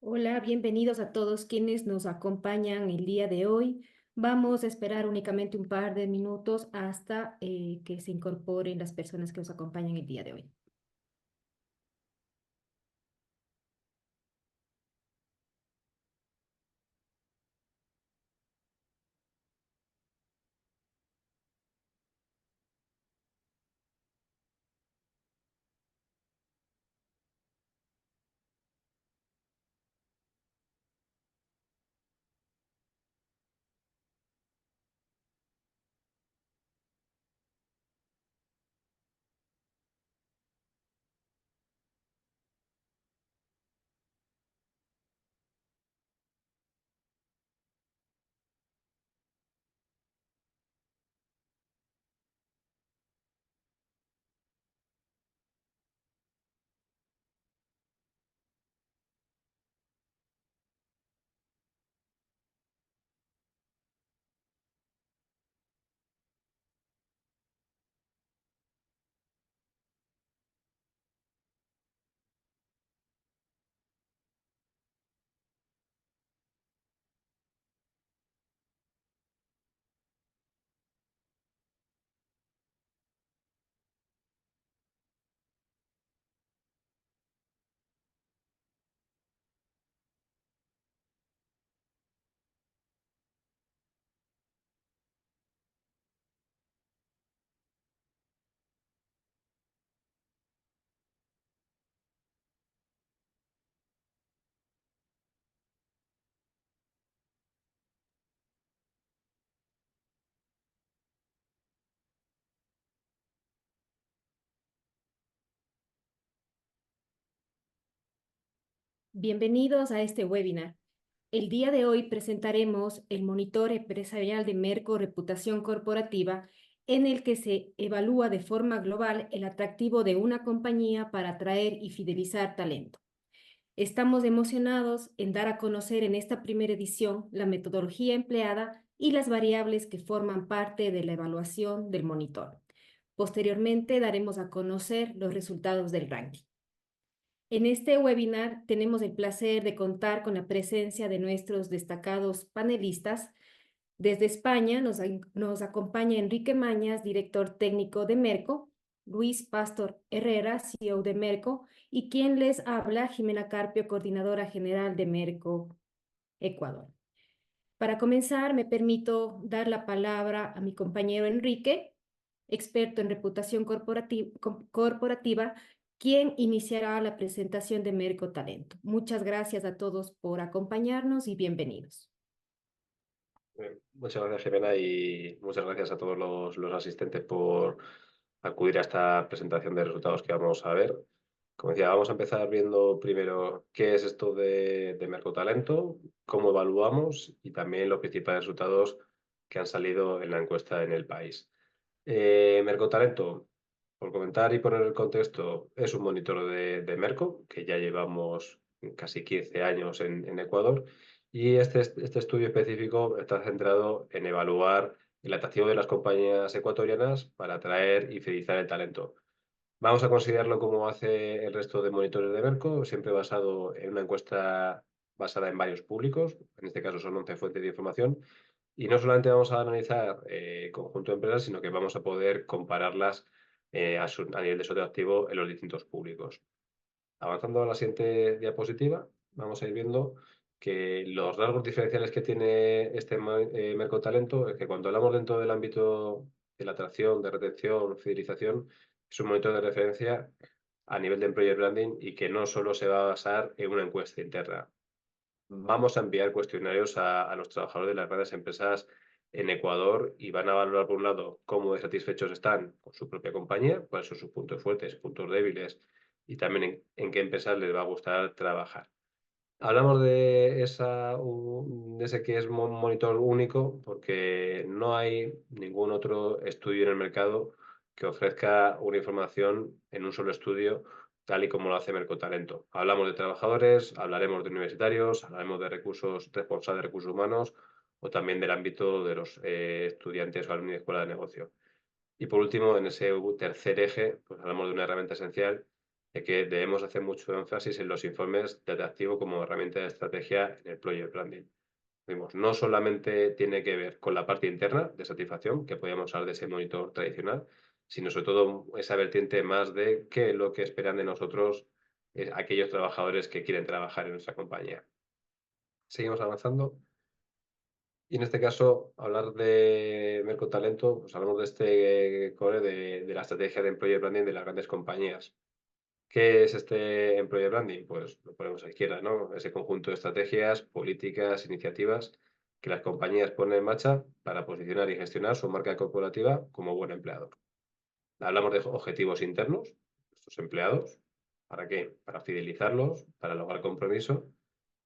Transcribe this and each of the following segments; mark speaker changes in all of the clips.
Speaker 1: Hola, bienvenidos a todos quienes nos acompañan el día de hoy. Vamos a esperar únicamente un par de minutos hasta que se incorporen las personas que nos acompañan el día de hoy. Bienvenidos a este webinar. El día de hoy presentaremos el monitor empresarial de Merco Reputación Corporativa, en el que se evalúa de forma global el atractivo de una compañía para atraer y fidelizar talento. Estamos emocionados en dar a conocer en esta primera edición la metodología empleada y las variables que forman parte de la evaluación del monitor. Posteriormente daremos a conocer los resultados del ranking. En este webinar tenemos el placer de contar con la presencia de nuestros destacados panelistas. Desde España nos acompaña Enrique Mañas, director técnico de Merco, Luis Pastor Herrera, CEO de Merco, y quien les habla, Jimena Carpio, coordinadora general de Merco Ecuador. Para comenzar, me permito dar la palabra a mi compañero Enrique, experto en reputación corporativa, quien iniciará la presentación de Merco Talento. Muchas gracias a todos por acompañarnos y bienvenidos.
Speaker 2: Muchas gracias, Jimena, y muchas gracias a todos los asistentes por acudir a esta presentación de resultados que vamos a ver. Como decía, vamos a empezar viendo primero qué es esto de Mercotalento, cómo evaluamos y también los principales resultados que han salido en la encuesta en el país. Mercotalento, por comentar y poner el contexto, es un monitor de Merco que ya llevamos casi 15 años en Ecuador. Y este estudio específico está centrado en evaluar el atractivo de las compañías ecuatorianas para atraer y fidelizar el talento. Vamos a considerarlo como hace el resto de monitores de Merco, siempre basado en una encuesta basada en varios públicos, en este caso son 11 fuentes de información, y no solamente vamos a analizar conjunto de empresas, sino que vamos a poder compararlas a nivel de socio activo en los distintos públicos. Avanzando a la siguiente diapositiva, vamos a ir viendo que los rasgos diferenciales que tiene este Mercotalento es que cuando hablamos dentro del ámbito de la atracción, de retención, fidelización, es un monitor de referencia a nivel de employer branding y que no solo se va a basar en una encuesta interna. Vamos a enviar cuestionarios a los trabajadores de las grandes empresas en Ecuador y van a valorar, por un lado, cómo de satisfechos están con su propia compañía, cuáles son sus puntos fuertes, puntos débiles y también en qué empresas les va a gustar trabajar. Hablamos de ese que es un monitor único porque no hay ningún otro estudio en el mercado que ofrezca una información en un solo estudio, tal y como lo hace Mercotalento. Hablamos de trabajadores, hablaremos de universitarios, hablaremos de recursos responsables de recursos humanos o también del ámbito de los estudiantes o alumnos de escuela de negocio. Y por último, en ese tercer eje, pues hablamos de una herramienta esencial ya que debemos hacer mucho énfasis en los informes de atractivo como herramienta de estrategia en el Employer Branding. Vimos, no solamente tiene que ver con la parte interna de satisfacción, que podríamos hablar de ese monitor tradicional, sino sobre todo esa vertiente más de qué es lo que esperan de nosotros aquellos trabajadores que quieren trabajar en nuestra compañía. Seguimos avanzando. Y en este caso, hablar de Mercotalento, pues hablamos de este core de la estrategia de Employer Branding de las grandes compañías. ¿Qué es este Employer Branding? Pues lo ponemos a la izquierda, ¿no? Ese conjunto de estrategias, políticas, iniciativas que las compañías ponen en marcha para posicionar y gestionar su marca corporativa como buen empleador. Hablamos de objetivos internos, nuestros empleados. ¿Para qué? Para fidelizarlos, para lograr compromiso.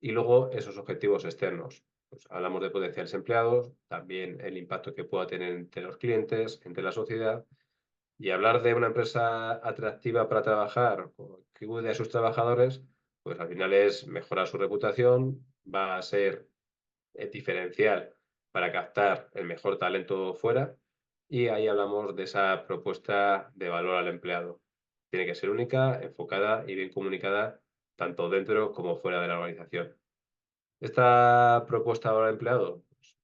Speaker 2: Y luego esos objetivos externos. Pues hablamos de potenciales empleados, también el impacto que pueda tener entre los clientes, entre la sociedad. Y hablar de una empresa atractiva para trabajar, o que cuide a sus trabajadores, pues al final es mejorar su reputación, va a ser diferencial para captar el mejor talento fuera, y ahí hablamos de esa propuesta de valor al empleado. Tiene que ser única, enfocada y bien comunicada tanto dentro como fuera de la organización. Esta propuesta de valor al empleado, pues,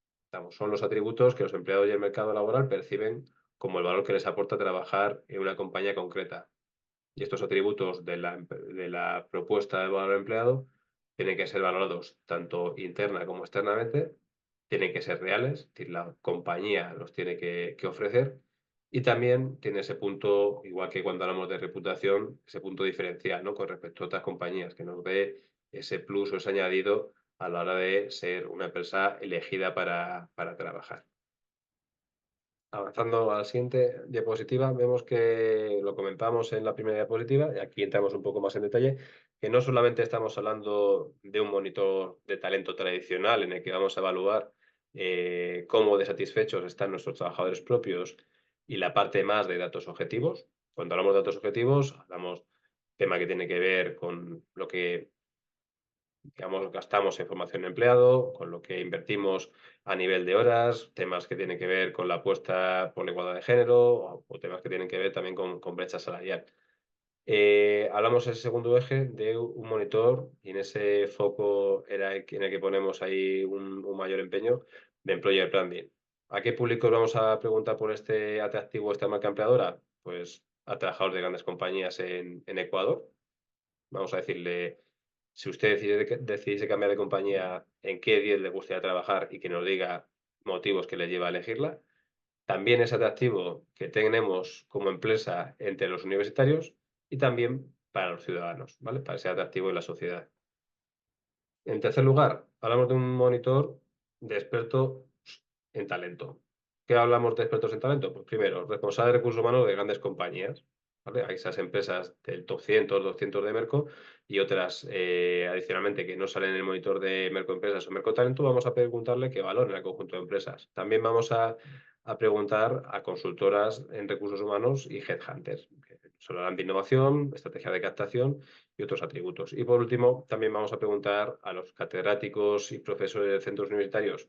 Speaker 2: son los atributos que los empleados y el mercado laboral perciben como el valor que les aporta trabajar en una compañía concreta. Y estos atributos de la propuesta de valor empleado tienen que ser valorados tanto interna como externamente, tienen que ser reales, es decir, la compañía los tiene que ofrecer, y también tiene ese punto, igual que cuando hablamos de reputación, ese punto diferencial, ¿no? Con respecto a otras compañías, que nos dé ese plus o ese añadido a la hora de ser una empresa elegida para trabajar. Avanzando a la siguiente diapositiva, vemos que lo comentamos en la primera diapositiva, y aquí entramos un poco más en detalle, que no solamente estamos hablando de un monitor de talento tradicional en el que vamos a evaluar cómo de satisfechos están nuestros trabajadores propios y la parte más de datos objetivos. Cuando hablamos de datos objetivos, hablamos tema que tiene que ver con lo que digamos, gastamos en formación de empleado, con lo que invertimos a nivel de horas, temas que tienen que ver con la apuesta por la igualdad de género o temas que tienen que ver también con brecha salarial. Hablamos en ese segundo eje de un monitor y en ese foco era en el que ponemos ahí un mayor empeño de employer branding. ¿A qué público vamos a preguntar por este atractivo, esta marca empleadora? Pues a trabajadores de grandes compañías en Ecuador. Vamos a decirle, si usted decidiese cambiar de compañía, ¿en qué 10 le gustaría trabajar? Y que nos diga motivos que le lleva a elegirla. También es atractivo que tenemos como empresa entre los universitarios y también para los ciudadanos, ¿vale? Para ser atractivo en la sociedad. En tercer lugar, hablamos de un monitor de experto en talento. ¿Qué hablamos de expertos en talento? Pues primero, responsable de recursos humanos de grandes compañías, ¿vale? Hay esas empresas del top 100, 200 de Merco y otras adicionalmente que no salen en el monitor de Merco Empresas o Merco Talento, vamos a preguntarle qué valoran el conjunto de empresas. También vamos a preguntar a consultoras en recursos humanos y headhunters, que son hablan de innovación, estrategia de captación y otros atributos. Y por último, también vamos a preguntar a los catedráticos y profesores de centros universitarios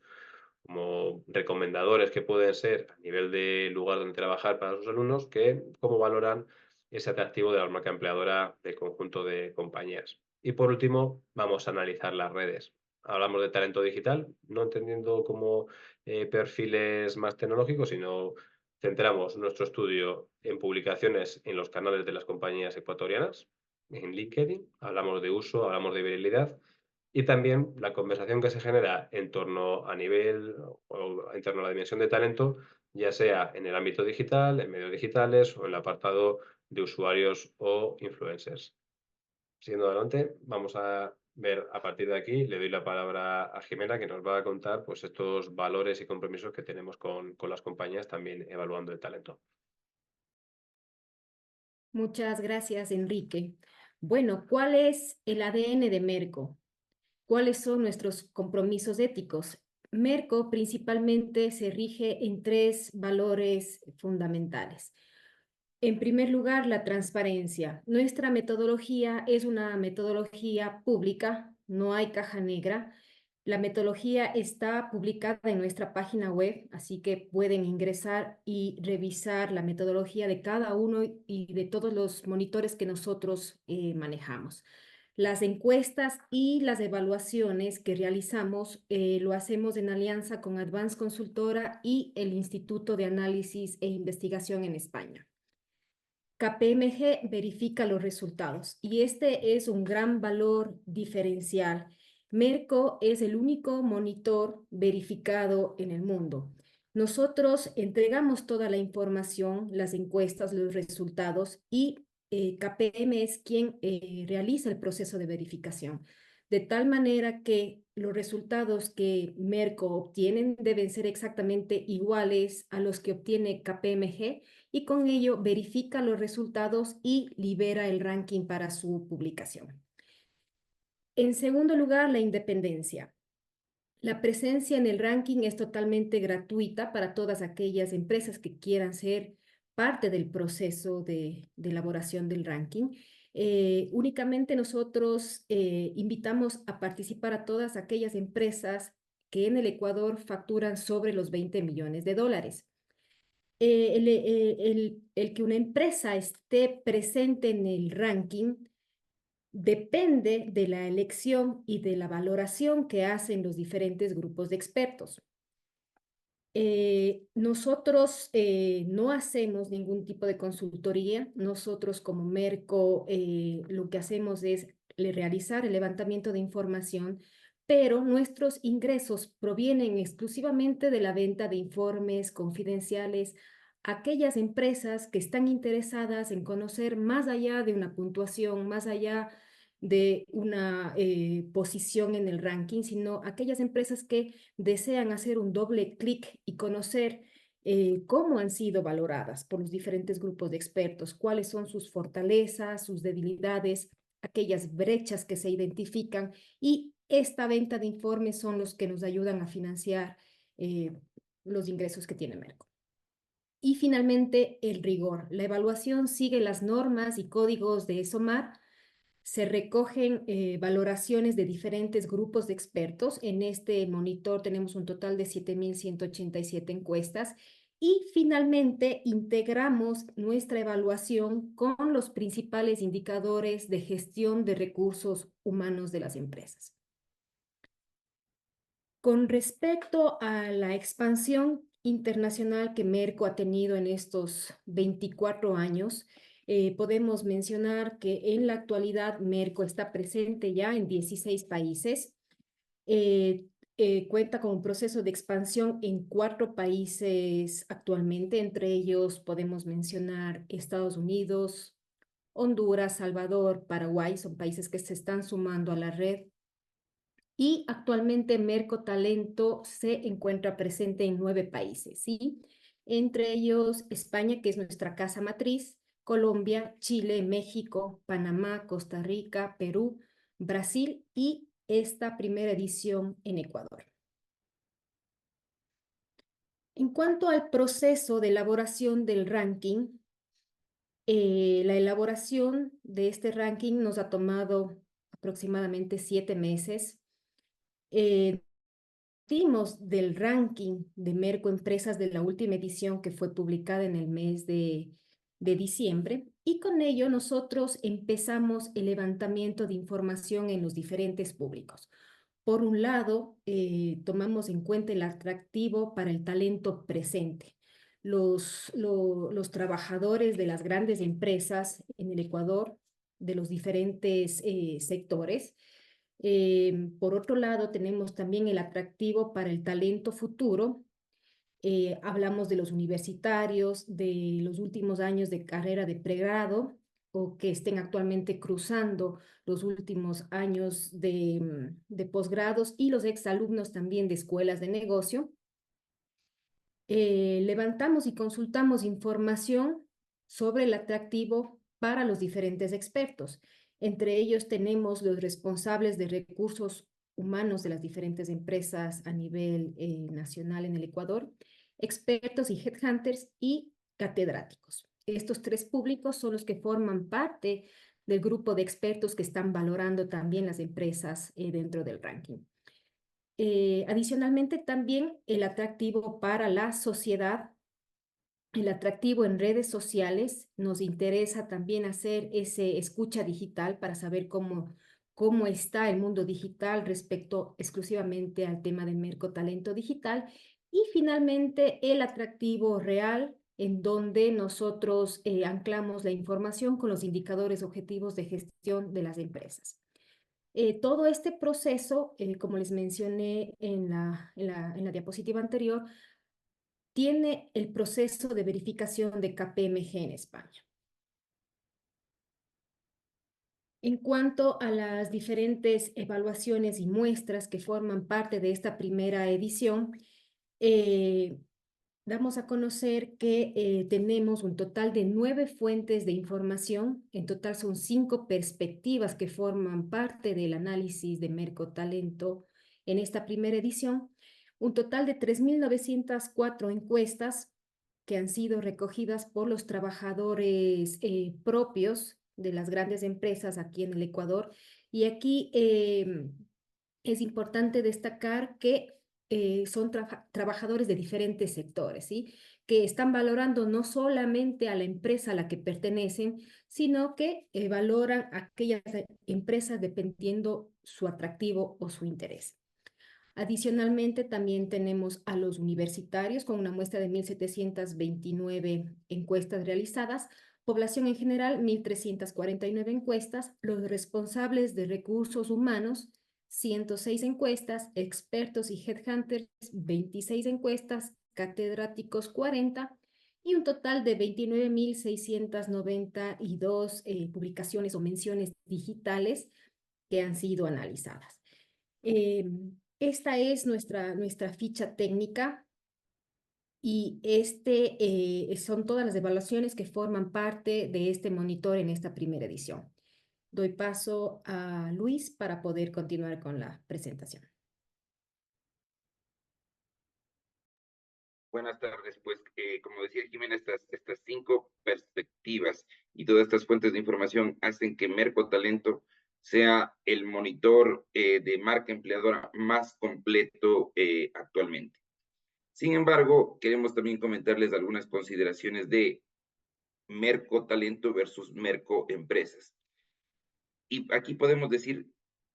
Speaker 2: como recomendadores que pueden ser a nivel de lugar donde trabajar para sus alumnos, que cómo valoran ese atractivo de la marca empleadora del conjunto de compañías. Y por último, vamos a analizar las redes. Hablamos de talento digital, no entendiendo como perfiles más tecnológicos, sino centramos nuestro estudio en publicaciones en los canales de las compañías ecuatorianas, en LinkedIn, hablamos de uso, hablamos de viralidad y también la conversación que se genera en torno a nivel o en torno a la dimensión de talento, ya sea en el ámbito digital, en medios digitales o en el apartado de usuarios o influencers. Siguiendo adelante, vamos a ver a partir de aquí, le doy la palabra a Jimena que nos va a contar pues, estos valores y compromisos que tenemos con las compañías también evaluando el talento.
Speaker 1: Muchas gracias, Enrique. Bueno, ¿cuál es el ADN de Merco? ¿Cuáles son nuestros compromisos éticos? Merco principalmente se rige en tres valores fundamentales. En primer lugar, la transparencia. Nuestra metodología es una metodología pública, no hay caja negra. La metodología está publicada en nuestra página web, así que pueden ingresar y revisar la metodología de cada uno y de todos los monitores que nosotros manejamos. Las encuestas y las evaluaciones que realizamos lo hacemos en alianza con Advance Consultora y el Instituto de Análisis e Investigación en España. KPMG verifica los resultados y este es un gran valor diferencial. Merco es el único monitor verificado en el mundo. Nosotros entregamos toda la información, las encuestas, los resultados y KPM es quien realiza el proceso de verificación. De tal manera que los resultados que Merco obtienen deben ser exactamente iguales a los que obtiene KPMG y con ello verifica los resultados y libera el ranking para su publicación. En segundo lugar, la independencia. La presencia en el ranking es totalmente gratuita para todas aquellas empresas que quieran ser parte del proceso de elaboración del ranking. Únicamente nosotros invitamos a participar a todas aquellas empresas que en el Ecuador facturan sobre los 20 millones de dólares. El que una empresa esté presente en el ranking depende de la elección y de la valoración que hacen los diferentes grupos de expertos. Nosotros no hacemos ningún tipo de consultoría. Nosotros como Merco lo que hacemos es realizar el levantamiento de información, pero nuestros ingresos provienen exclusivamente de la venta de informes confidenciales a aquellas empresas que están interesadas en conocer más allá de una puntuación, más allá de una posición en el ranking, sino aquellas empresas que desean hacer un doble clic y conocer cómo han sido valoradas por los diferentes grupos de expertos, cuáles son sus fortalezas, sus debilidades, aquellas brechas que se identifican, y esta venta de informes son los que nos ayudan a financiar los ingresos que tiene Merco. Y finalmente, el rigor. La evaluación sigue las normas y códigos de ESOMAR. Se recogen valoraciones de diferentes grupos de expertos. En este monitor tenemos un total de 7.187 encuestas y finalmente integramos nuestra evaluación con los principales indicadores de gestión de recursos humanos de las empresas. Con respecto a la expansión internacional que Merco ha tenido en estos 24 años, podemos mencionar que en la actualidad Merco está presente ya en 16 países. Cuenta con un proceso de expansión en 4 países actualmente. Entre ellos podemos mencionar Estados Unidos, Honduras, Salvador, Paraguay. Son países que se están sumando a la red. Y actualmente Merco Talento se encuentra presente en 9 países, ¿sí? Entre ellos España, que es nuestra casa matriz, Colombia, Chile, México, Panamá, Costa Rica, Perú, Brasil y esta primera edición en Ecuador. En cuanto al proceso de elaboración del ranking, la elaboración de este ranking nos ha tomado aproximadamente 7 meses. Partimos del ranking de Merco Empresas de la última edición que fue publicada en el mes de diciembre, y con ello nosotros empezamos el levantamiento de información en los diferentes públicos. Por un lado, tomamos en cuenta el atractivo para el talento presente. Los trabajadores de las grandes empresas en el Ecuador, de los diferentes sectores. Por otro lado, tenemos también el atractivo para el talento futuro. Hablamos de los universitarios, de los últimos años de carrera de pregrado o que estén actualmente cruzando los últimos años de posgrados, y los exalumnos también de escuelas de negocio. Levantamos y consultamos información sobre el atractivo para los diferentes expertos. Entre ellos tenemos los responsables de recursos humanos de las diferentes empresas a nivel nacional en el Ecuador, expertos y headhunters y catedráticos. Estos 3 públicos son los que forman parte del grupo de expertos que están valorando también las empresas dentro del ranking. Adicionalmente, también el atractivo para la sociedad, el atractivo en redes sociales. Nos interesa también hacer ese escucha digital para saber cómo está el mundo digital respecto exclusivamente al tema de mercotalento digital. Y finalmente, el atractivo real, en donde nosotros anclamos la información con los indicadores objetivos de gestión de las empresas. Todo este proceso, como les mencioné en la diapositiva anterior, tiene el proceso de verificación de KPMG en España. En cuanto a las diferentes evaluaciones y muestras que forman parte de esta primera edición, eh, damos a conocer que tenemos un total de 9 fuentes de información. En total son 5 perspectivas que forman parte del análisis de Mercotalento en esta primera edición. Un total de 3.904 encuestas que han sido recogidas por los trabajadores propios de las grandes empresas aquí en el Ecuador. Y aquí es importante destacar que son trabajadores de diferentes sectores, ¿sí? Que están valorando no solamente a la empresa a la que pertenecen, sino que valoran a aquellas empresas dependiendo su atractivo o su interés. Adicionalmente, también tenemos a los universitarios con una muestra de 1.729 encuestas realizadas, población en general 1.349 encuestas, los responsables de recursos humanos 106 encuestas, expertos y headhunters 26 encuestas, catedráticos 40 y un total de 29.692 publicaciones o menciones digitales que han sido analizadas. Esta es nuestra ficha técnica y son todas las evaluaciones que forman parte de este monitor en esta primera edición. Doy paso a Luis para poder continuar con la presentación.
Speaker 3: Buenas tardes. Pues, como decía Jimena, estas 5 perspectivas y todas estas fuentes de información hacen que Mercotalento sea el monitor de marca empleadora más completo actualmente. Sin embargo, queremos también comentarles algunas consideraciones de Mercotalento versus Mercoempresas. Y aquí podemos decir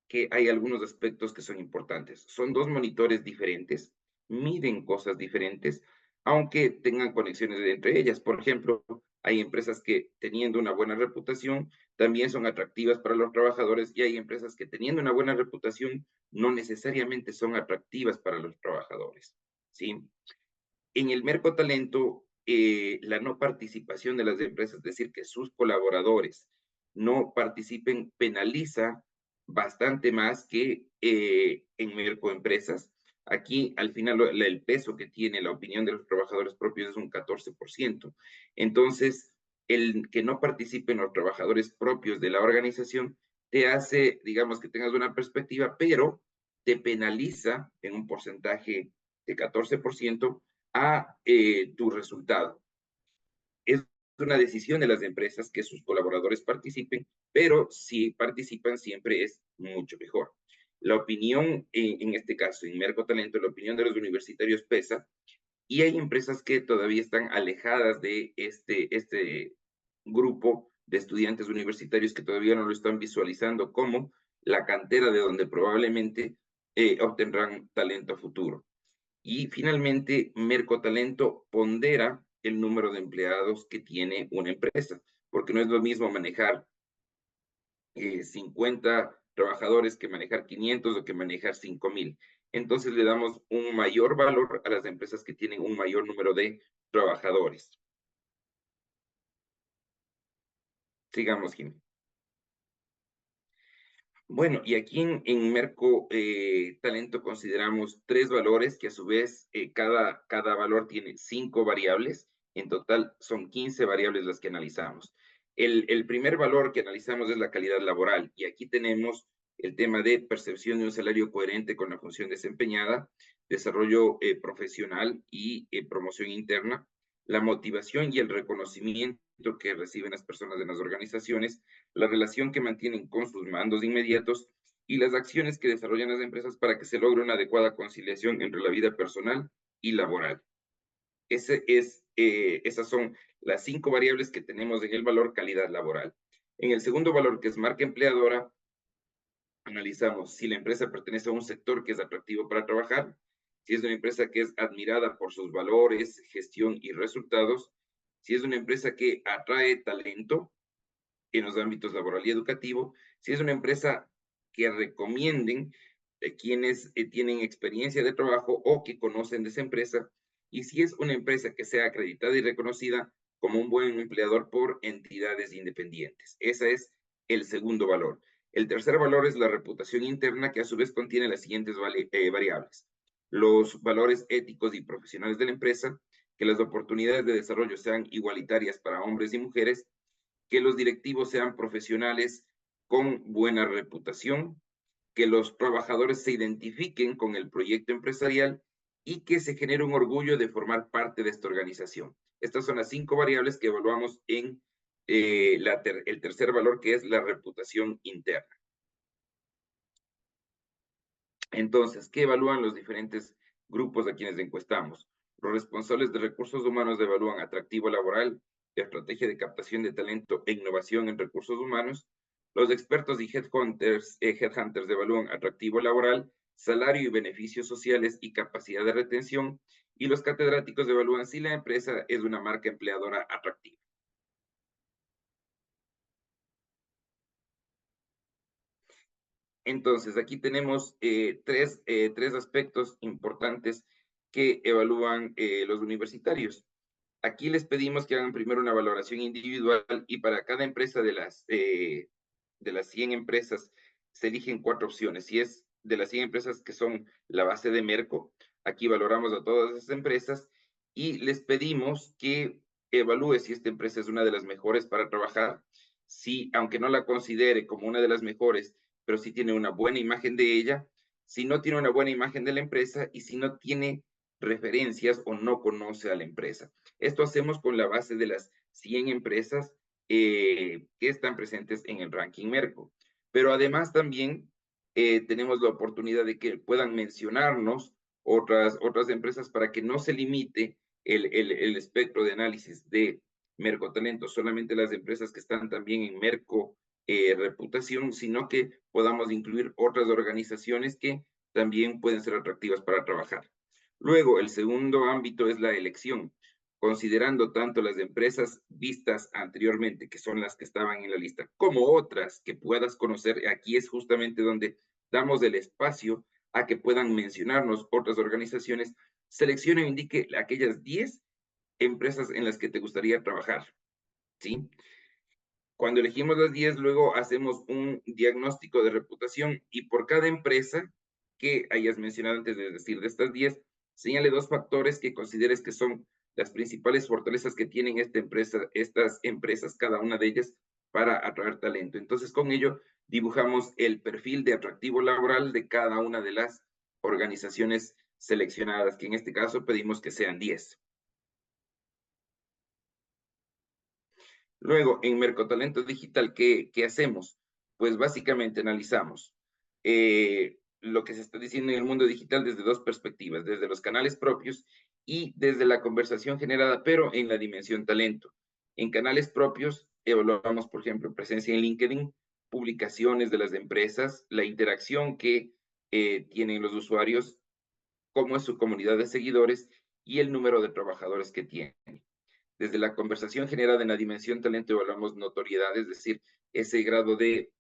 Speaker 3: que hay algunos aspectos que son importantes. Son 2 monitores diferentes, miden cosas diferentes, aunque tengan conexiones entre ellas. Por ejemplo, hay empresas que teniendo una buena reputación también son atractivas para los trabajadores y hay empresas que teniendo una buena reputación no necesariamente son atractivas para los trabajadores, ¿sí? En el Mercotalento, la no participación de las empresas, es decir, que sus colaboradores no participen, penaliza bastante más que en Mercoempresas. Aquí, al final, el peso que tiene la opinión de los trabajadores propios es un 14%. Entonces, el que no participen los trabajadores propios de la organización te hace, digamos, que tengas una perspectiva, pero te penaliza en un porcentaje de 14% a tu resultado. Es una decisión de las empresas que sus colaboradores participen, pero si participan siempre es mucho mejor. La opinión, en este caso, en Mercotalento, la opinión de los universitarios pesa, y hay empresas que todavía están alejadas de este grupo de estudiantes universitarios que todavía no lo están visualizando como la cantera de donde probablemente obtendrán talento a futuro. Y finalmente, Mercotalento pondera el número de empleados que tiene una empresa, porque no es lo mismo manejar 50 trabajadores que manejar 500 o que manejar 5,000. Entonces le damos un mayor valor a las empresas que tienen un mayor número de trabajadores. Sigamos, Jimmy. Bueno, y aquí en Merco Talento consideramos 3 valores que a su vez cada valor tiene 5 variables. En total son 15 variables las que analizamos. El primer valor que analizamos es la calidad laboral y aquí tenemos el tema de percepción de un salario coherente con la función desempeñada, desarrollo profesional y promoción interna, la motivación y el reconocimiento que reciben las personas en las organizaciones, la relación que mantienen con sus mandos inmediatos y las acciones que desarrollan las empresas para que se logre una adecuada conciliación entre la vida personal y laboral. Esas son las 5 variables que tenemos en el valor calidad laboral. En el segundo valor, que es marca empleadora, analizamos si la empresa pertenece a un sector que es atractivo para trabajar, si es una empresa que es admirada por sus valores, gestión y resultados, si es una empresa que atrae talento en los ámbitos laboral y educativo, si es una empresa que recomienden quienes tienen experiencia de trabajo o que conocen de esa empresa, y si es una empresa que sea acreditada y reconocida como un buen empleador por entidades independientes. Ese es el segundo valor. El tercer valor es la reputación interna, que a su vez contiene las siguientes variables. Los valores éticos y profesionales de la empresa, que las oportunidades de desarrollo sean igualitarias para hombres y mujeres, que los directivos sean profesionales con buena reputación, que los trabajadores se identifiquen con el proyecto empresarial y que se genere un orgullo de formar parte de esta organización. Estas son las 5 variables que evaluamos en el tercer valor, que es la reputación interna. Entonces, ¿qué evalúan los diferentes grupos a quienes encuestamos? Los responsables de recursos humanos evalúan atractivo laboral, estrategia de captación de talento e innovación en recursos humanos. Los expertos y headhunters evalúan atractivo laboral, salario y beneficios sociales y capacidad de retención. Y los catedráticos evalúan si la empresa es una marca empleadora atractiva. Entonces, aquí tenemos tres aspectos importantes que evalúan los universitarios. Aquí les pedimos que hagan primero una valoración individual y para cada empresa de las 100 empresas se eligen 4 opciones. Si es de las 100 empresas que son la base de Merco, aquí valoramos a todas esas empresas y les pedimos que evalúe si esta empresa es una de las mejores para trabajar, si, aunque no la considere como una de las mejores, pero sí tiene una buena imagen de ella, si no tiene una buena imagen de la empresa y si no tiene referencias o no conoce a la empresa. Esto hacemos con la base de las 100 empresas que están presentes en el ranking Merco. Pero además también tenemos la oportunidad de que puedan mencionarnos otras empresas para que no se limite el espectro de análisis de Merco Talento, solamente las empresas que están también en Merco Reputación, sino que podamos incluir otras organizaciones que también pueden ser atractivas para trabajar. Luego, el segundo ámbito es la elección, considerando tanto las empresas vistas anteriormente, que son las que estaban en la lista, como otras que puedas conocer. Aquí es justamente donde damos el espacio a que puedan mencionarnos otras organizaciones. Seleccione o indique aquellas 10 empresas en las que te gustaría trabajar, ¿sí? Cuando elegimos las 10, luego hacemos un diagnóstico de reputación y por cada empresa que hayas mencionado antes de decir de estas 10, señale 2 factores que consideres que son las principales fortalezas que tienen estas empresas, cada una de ellas, para atraer talento. Entonces, con ello, dibujamos el perfil de atractivo laboral de cada una de las organizaciones seleccionadas, que en este caso pedimos que sean 10. Luego, en Mercotalento Digital, ¿qué hacemos? Pues básicamente analizamos lo que se está diciendo en el mundo digital desde 2 perspectivas, desde los canales propios y desde la conversación generada, pero en la dimensión talento. En canales propios evaluamos, por ejemplo, presencia en LinkedIn, publicaciones de las empresas, la interacción que tienen los usuarios, cómo es su comunidad de seguidores y el número de trabajadores que tienen. Desde la conversación generada en la dimensión talento evaluamos notoriedad, es decir, ese grado de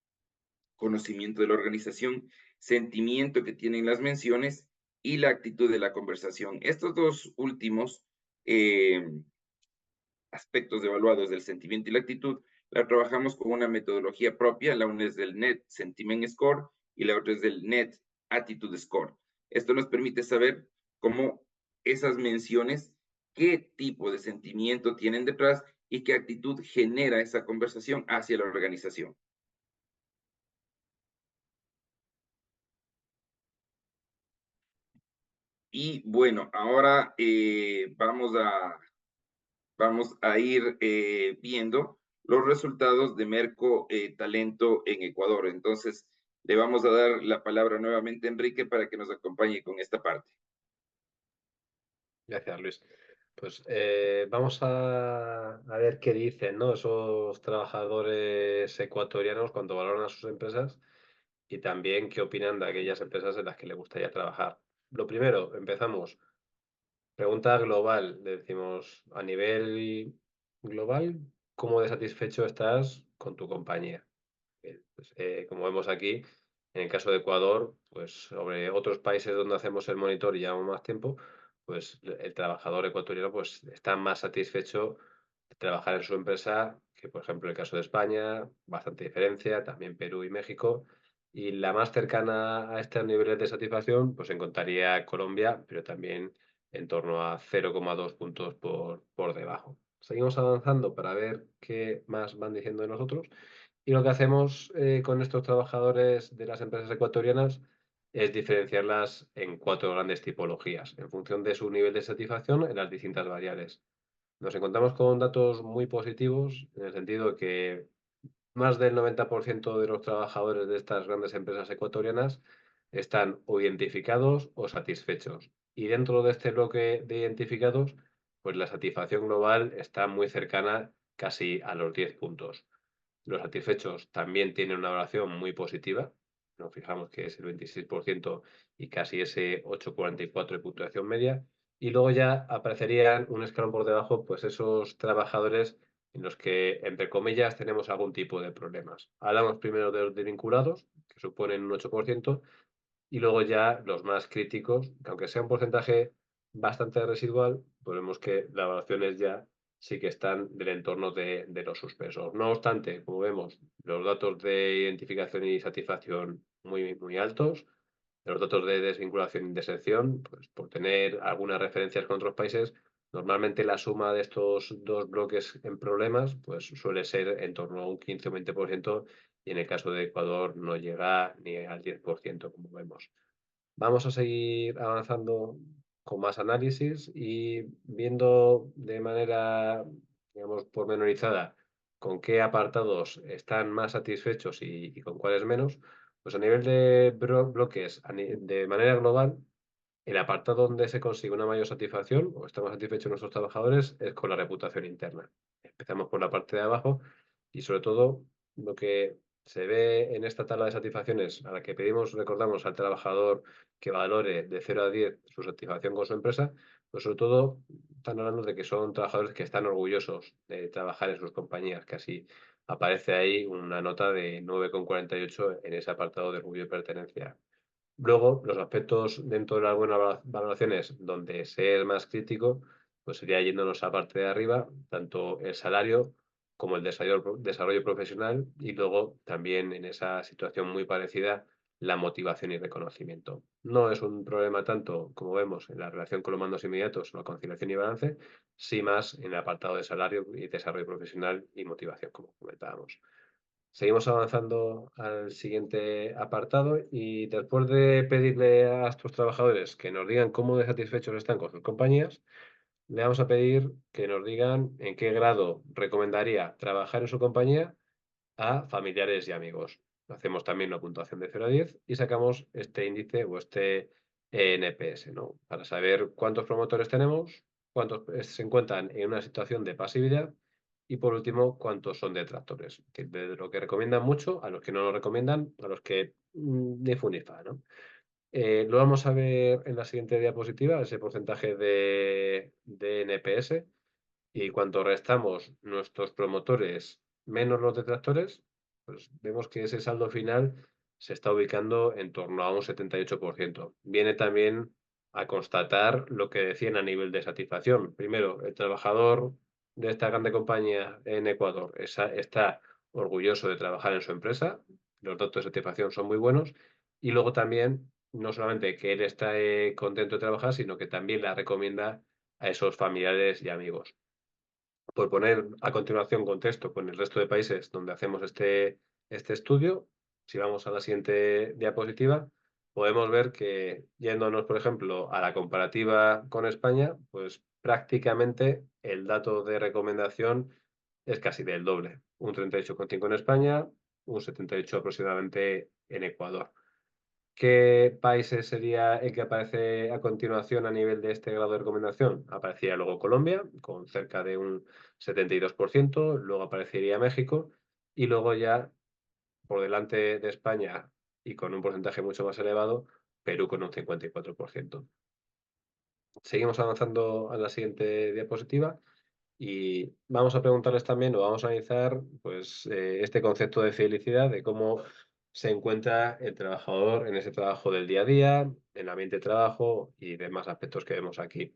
Speaker 3: conocimiento de la organización, sentimiento que tienen las menciones y la actitud de la conversación. Estos 2 últimos aspectos evaluados del sentimiento y la actitud, la trabajamos con una metodología propia. La una es del Net Sentiment Score y la otra es del Net Attitude Score. Esto nos permite saber cómo esas menciones, qué tipo de sentimiento tienen detrás y qué actitud genera esa conversación hacia la organización. Y bueno, ahora vamos a ir viendo los resultados de Merco Talento en Ecuador. Entonces, Le vamos a dar la palabra nuevamente a Enrique para que nos acompañe con esta parte.
Speaker 2: Gracias, Luis. Pues vamos a ver qué dicen, ¿no? Esos trabajadores ecuatorianos cuando valoran a sus empresas y también qué opinan de aquellas empresas en las que les gustaría trabajar. Lo primero, empezamos. Pregunta global. Le decimos, a nivel global, ¿cómo de satisfecho estás con tu compañía? Pues, como vemos aquí, en el caso de Ecuador, pues sobre otros países donde hacemos el monitor y llevamos más tiempo, pues el trabajador ecuatoriano pues está más satisfecho de trabajar en su empresa que, por ejemplo, el caso de España, bastante diferencia, también Perú y México. Y la más cercana a estos niveles de satisfacción, pues encontraría Colombia, pero también en torno a 0,2 puntos por debajo. Seguimos avanzando para ver qué más van diciendo de nosotros. Y lo que hacemos con estos trabajadores de las empresas ecuatorianas es diferenciarlas en 4 grandes tipologías, en función de su nivel de satisfacción en las distintas variables. Nos encontramos con datos muy positivos, en el sentido de que más del 90% de los trabajadores de estas grandes empresas ecuatorianas están o identificados o satisfechos. Y dentro de este bloque de identificados, pues la satisfacción global está muy cercana casi a los 10 puntos. Los satisfechos también tienen una valoración muy positiva. Nos fijamos que es el 26% y casi ese 8,44 de puntuación media. Y luego ya aparecerían un escalón por debajo, pues esos trabajadores en los que, entre comillas, tenemos algún tipo de problemas. Hablamos primero de los desvinculados, que suponen un 8%, y luego ya los más críticos, que aunque sea un porcentaje bastante residual, pues vemos que las evaluaciones ya sí que están del entorno de los suspensos. No obstante, como vemos, los datos de identificación y satisfacción muy altos, los datos de desvinculación y deserción, pues por tener algunas referencias con otros países, normalmente la suma de estos dos bloques en problemas pues suele ser en torno a un 15 o 20%, y en el caso de Ecuador no llega ni al 10%, como vemos. Vamos a seguir avanzando con más análisis y viendo de manera, digamos, pormenorizada con qué apartados están más satisfechos y con cuáles menos. Pues a nivel de bloques, de manera global, el apartado donde se consigue una mayor satisfacción o estamos satisfechos nuestros trabajadores es con la reputación interna. Empezamos por la parte de abajo y sobre todo lo que se ve en esta tabla de satisfacciones a la que pedimos, recordamos al trabajador que valore de 0 a 10 su satisfacción con su empresa, pues sobre todo están hablando de que son trabajadores que están orgullosos de trabajar en sus compañías, que así aparece ahí una nota de 9,48 en ese apartado de orgullo y pertenencia. Luego, los aspectos dentro de las buenas valoraciones donde se es más crítico, pues sería yéndonos a parte de arriba, tanto el salario como el desarrollo profesional, y luego también en esa situación muy parecida la motivación y reconocimiento. No es un problema tanto, como vemos, en la relación con los mandos inmediatos, la conciliación y balance, sí más en el apartado de salario y desarrollo profesional y motivación, como comentábamos. Seguimos avanzando al siguiente apartado y después de pedirle a estos trabajadores que nos digan cómo de satisfechos están con sus compañías, le vamos a pedir que nos digan en qué grado recomendaría trabajar en su compañía a familiares y amigos. Hacemos también una puntuación de 0 a 10 y sacamos este índice o este NPS, ¿no? Para saber cuántos promotores tenemos, cuántos se encuentran en una situación de pasividad y, por último, cuántos son detractores. Que de lo que recomiendan mucho, a los que no lo recomiendan, a los que ni fu ni fa, ¿no? Lo vamos a ver en la siguiente diapositiva, ese porcentaje de NPS, y cuando restamos nuestros promotores menos los detractores, pues vemos que ese saldo final se está ubicando en torno a un 78%. Viene también a constatar lo que decían a nivel de satisfacción. Primero, el trabajador de esta grande compañía en Ecuador está orgulloso de trabajar en su empresa, los datos de satisfacción son muy buenos, y luego también, no solamente que él está contento de trabajar, sino que también la recomienda a esos familiares y amigos. Por poner a continuación contexto con el resto de países donde hacemos este estudio, si vamos a la siguiente diapositiva, podemos ver que yéndonos, por ejemplo, a la comparativa con España, pues prácticamente el dato de recomendación es casi del doble. Un 38,5 en España, un 78 aproximadamente en Ecuador. ¿Qué países sería el que aparece a continuación a nivel de este grado de recomendación? Aparecería luego Colombia, con cerca de un 72%, luego aparecería México y luego ya por delante de España y con un porcentaje mucho más elevado, Perú con un 54%. Seguimos avanzando a la siguiente diapositiva y vamos a preguntarles también, o vamos a analizar, pues, este concepto de felicidad, de cómo se encuentra el trabajador en ese trabajo del día a día, en el ambiente de trabajo y demás aspectos que vemos aquí.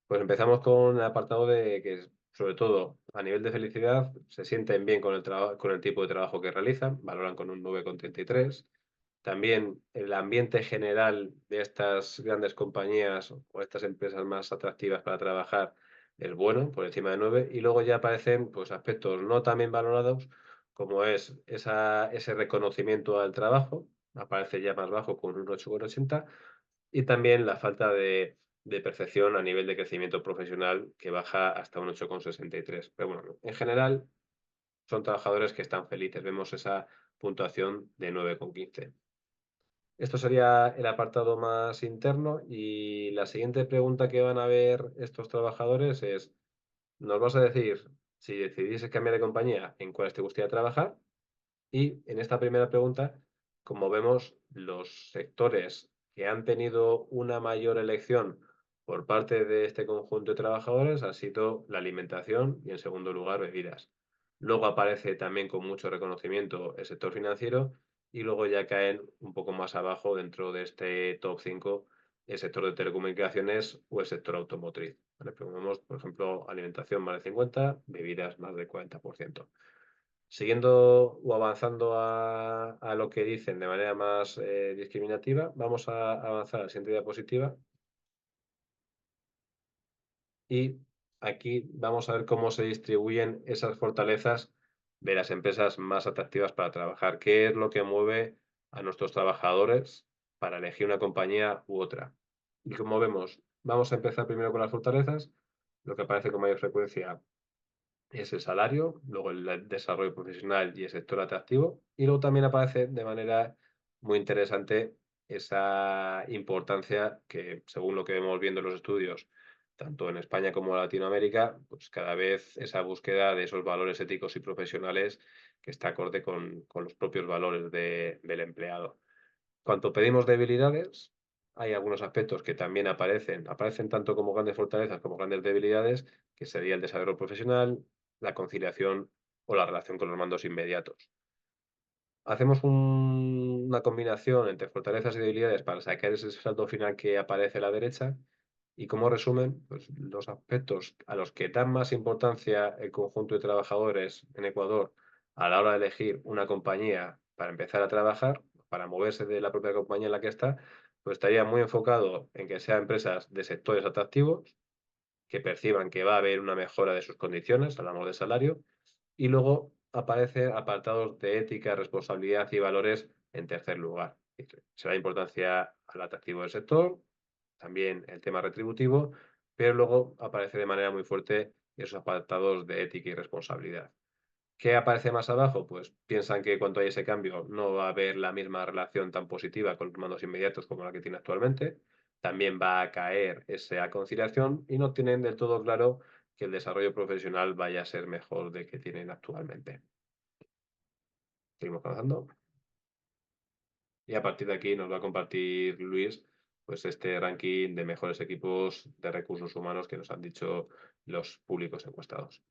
Speaker 2: Pues empezamos con el apartado de que, sobre todo, a nivel de felicidad, se sienten bien con el tipo de trabajo que realizan, valoran con un 9,33. También el ambiente general de estas grandes compañías o estas empresas más atractivas para trabajar es bueno, por encima de 9. Y luego ya aparecen pues, aspectos no tan bien valorados, como es ese reconocimiento al trabajo, aparece ya más bajo con un 8,80. Y también la falta de percepción a nivel de crecimiento profesional, que baja hasta un 8,63. Pero bueno, en general son trabajadores que están felices. Vemos esa puntuación de 9,15. Esto sería el apartado más interno y la siguiente pregunta que van a ver estos trabajadores es, nos vas a decir si decidieses cambiar de compañía, en cuáles te gustaría trabajar. Y en esta primera pregunta, como vemos, los sectores que han tenido una mayor elección por parte de este conjunto de trabajadores ha sido la alimentación y, en segundo lugar, bebidas. Luego aparece también con mucho reconocimiento el sector financiero y luego ya caen un poco más abajo dentro de este top 5 el sector de telecomunicaciones o el sector automotriz. ¿Vale? Pero vemos, por ejemplo, alimentación más de 50, bebidas más del 40%. Siguiendo o avanzando a lo que dicen de manera más discriminativa, vamos a avanzar a la siguiente diapositiva. Y aquí vamos a ver cómo se distribuyen esas fortalezas de las empresas más atractivas para trabajar. ¿Qué es lo que mueve a nuestros trabajadores para elegir una compañía u otra? Y como vemos, vamos a empezar primero con las fortalezas. Lo que aparece con mayor frecuencia es el salario, luego el desarrollo profesional y el sector atractivo. Y luego también aparece de manera muy interesante esa importancia que, según lo que vemos viendo en los estudios, tanto en España como en Latinoamérica, pues cada vez esa búsqueda de esos valores éticos y profesionales que está acorde con los propios valores del empleado. Cuanto pedimos debilidades, hay algunos aspectos que también aparecen tanto como grandes fortalezas como grandes debilidades, que sería el desarrollo profesional, la conciliación o la relación con los mandos inmediatos. Hacemos una combinación entre fortalezas y debilidades para sacar ese saldo final que aparece a la derecha y como resumen, pues, los aspectos a los que dan más importancia el conjunto de trabajadores en Ecuador a la hora de elegir una compañía para empezar a trabajar, para moverse de la propia compañía en la que está, pues estaría muy enfocado en que sean empresas de sectores atractivos, que perciban que va a haber una mejora de sus condiciones, hablamos de salario, y luego aparecen apartados de ética, responsabilidad y valores en tercer lugar. Se da importancia al atractivo del sector, también el tema retributivo, pero luego aparece de manera muy fuerte esos apartados de ética y responsabilidad. ¿Qué aparece más abajo? Pues piensan que cuando hay ese cambio no va a haber la misma relación tan positiva con los mandos inmediatos como la que tiene actualmente. También va a caer esa conciliación y no tienen del todo claro que el desarrollo profesional vaya a ser mejor del que tienen actualmente. Seguimos avanzando. Y a partir de aquí nos va a compartir Luis pues este ranking de mejores equipos de recursos humanos que nos han dicho los públicos encuestados.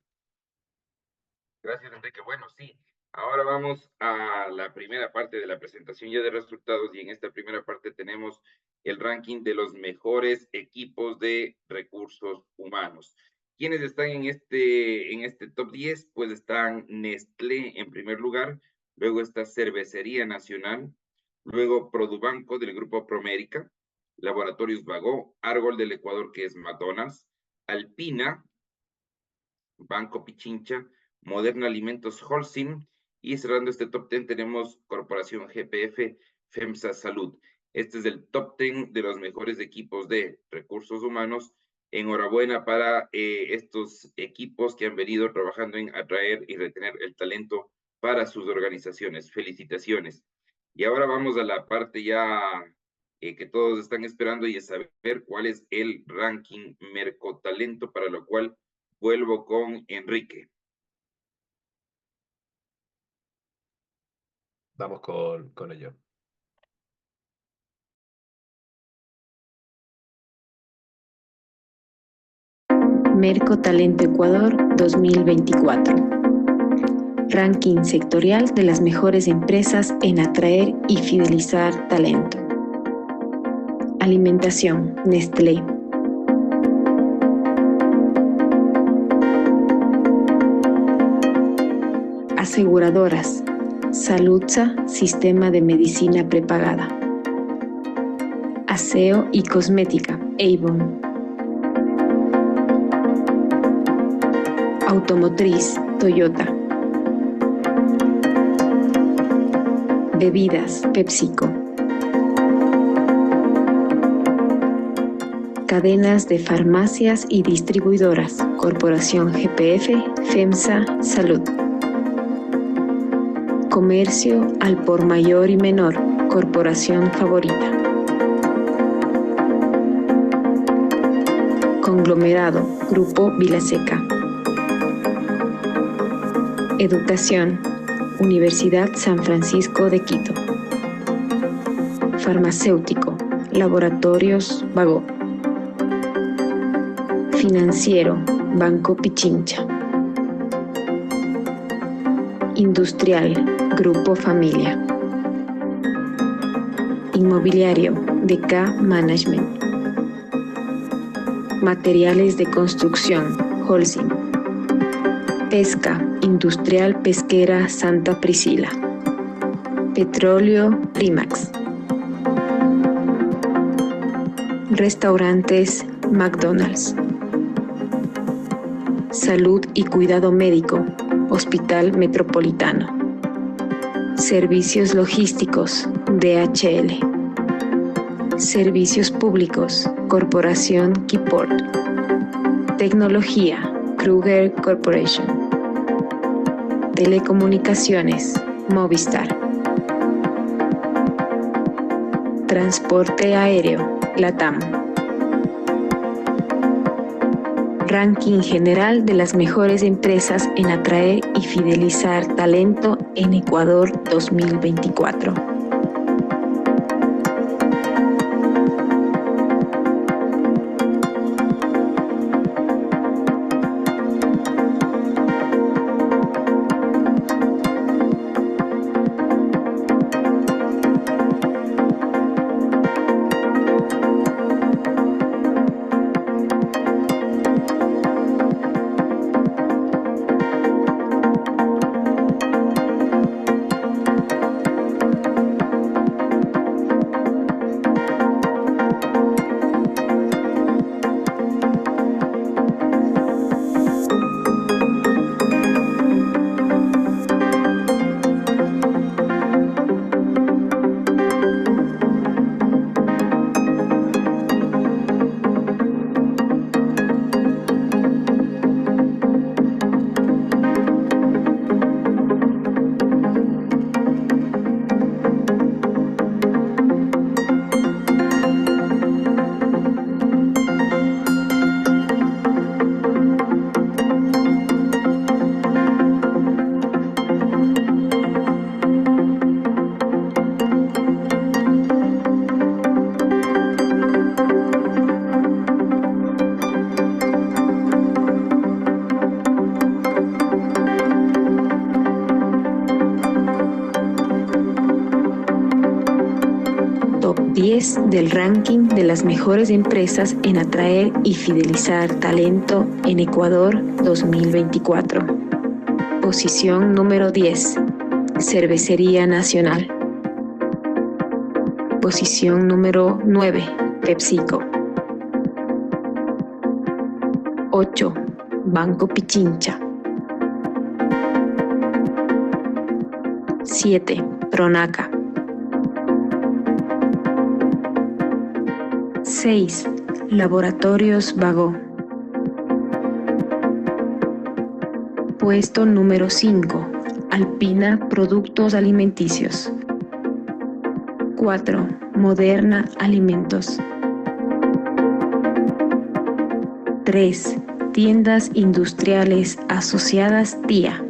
Speaker 3: Gracias, Enrique. Bueno, sí. Ahora vamos a la primera parte de la presentación ya de resultados y en esta primera parte tenemos el ranking de los mejores equipos de recursos humanos. ¿Quiénes están en este top 10? Pues están Nestlé en primer lugar, luego está Cervecería Nacional, luego Produbanco del Grupo Promérica, Laboratorios Bagó, Argol del Ecuador, que es McDonald's, Alpina, Banco Pichincha, Moderna Alimentos Holcim y cerrando este top 10 tenemos Corporación GPF, FEMSA Salud. Este es el top 10 de los mejores equipos de recursos humanos. Enhorabuena para estos equipos que han venido trabajando en atraer y retener el talento para sus organizaciones. Felicitaciones. Y ahora vamos a la parte ya que todos están esperando y es saber cuál es el ranking Mercotalento, para lo cual vuelvo con Enrique.
Speaker 2: Vamos con ello.
Speaker 1: Mercotalento Ecuador 2024. Ranking sectorial de las mejores empresas en atraer y fidelizar talento. Alimentación, Nestlé. Aseguradoras, Saludza, Sistema de Medicina Prepagada. Aseo y Cosmética, Avon. Automotriz, Toyota. Bebidas, PepsiCo. Cadenas de farmacias y distribuidoras, Corporación GPF, FEMSA, Salud. Comercio al por mayor y menor, Corporación Favorita. Conglomerado, Grupo Vilaseca. Educación, Universidad San Francisco de Quito. Farmacéutico, Laboratorios Bagó. Financiero, Banco Pichincha. Industrial, Grupo Familia. Inmobiliario, DK Management. Materiales de construcción, Holcim. Pesca, Industrial Pesquera Santa Priscila. Petróleo, Primax. Restaurantes, McDonald's. Salud y cuidado médico, Hospital Metropolitano. Servicios logísticos, DHL. Servicios públicos, Corporación Keyport. Tecnología, Kruger Corporation. Telecomunicaciones, Movistar. Transporte aéreo, LATAM. Ranking general de las mejores empresas en atraer y fidelizar talento en Ecuador 2024. Top 10 del ranking de las mejores empresas en atraer y fidelizar talento en Ecuador 2024. Posición número 10. Cervecería Nacional. Posición número 9. PepsiCo. 8. Banco Pichincha. 7. Pronaca. 6. Laboratorios Bagó. Puesto número 5.
Speaker 4: Alpina Productos Alimenticios. 4. Moderna Alimentos. 3. Tiendas Industriales Asociadas TIA.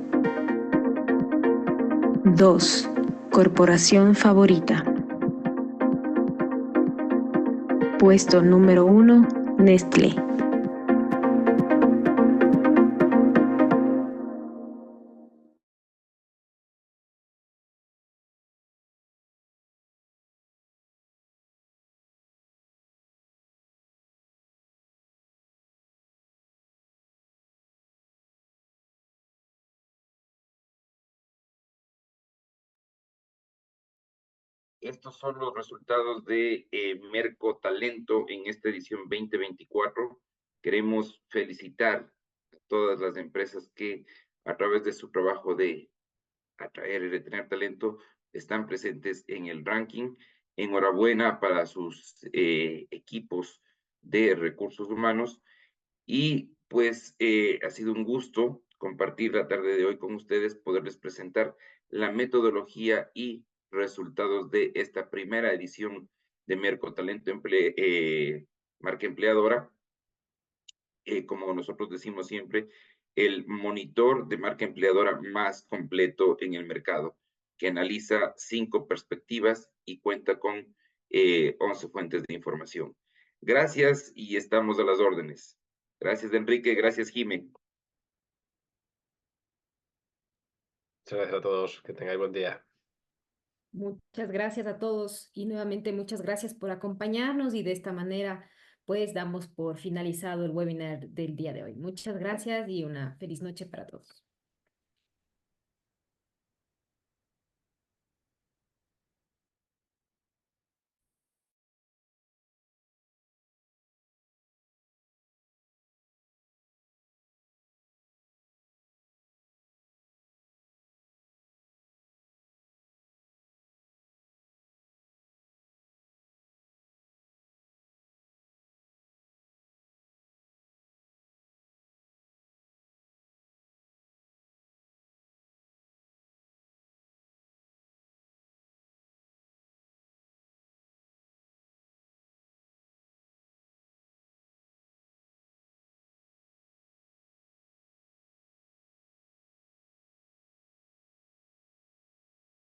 Speaker 4: 2. Corporación Favorita. Puesto número 1, Nestlé.
Speaker 3: Estos son los resultados de Merco Talento en esta edición 2024. Queremos felicitar a todas las empresas que a través de su trabajo de atraer y retener talento están presentes en el ranking. Enhorabuena para sus equipos de recursos humanos y pues ha sido un gusto compartir la tarde de hoy con ustedes, poderles presentar la metodología y resultados de esta primera edición de Merco Talento Marca Empleadora. Como nosotros decimos siempre, el monitor de marca empleadora más completo en el mercado, que analiza 5 perspectivas y cuenta con 11 fuentes de información. Gracias y estamos a las órdenes. Gracias, Enrique. Gracias, Jimé.
Speaker 2: Muchas gracias a todos. Que tengáis buen día.
Speaker 1: Muchas gracias a todos y nuevamente muchas gracias por acompañarnos y de esta manera pues damos por finalizado el webinar del día de hoy. Muchas gracias y una feliz noche para todos.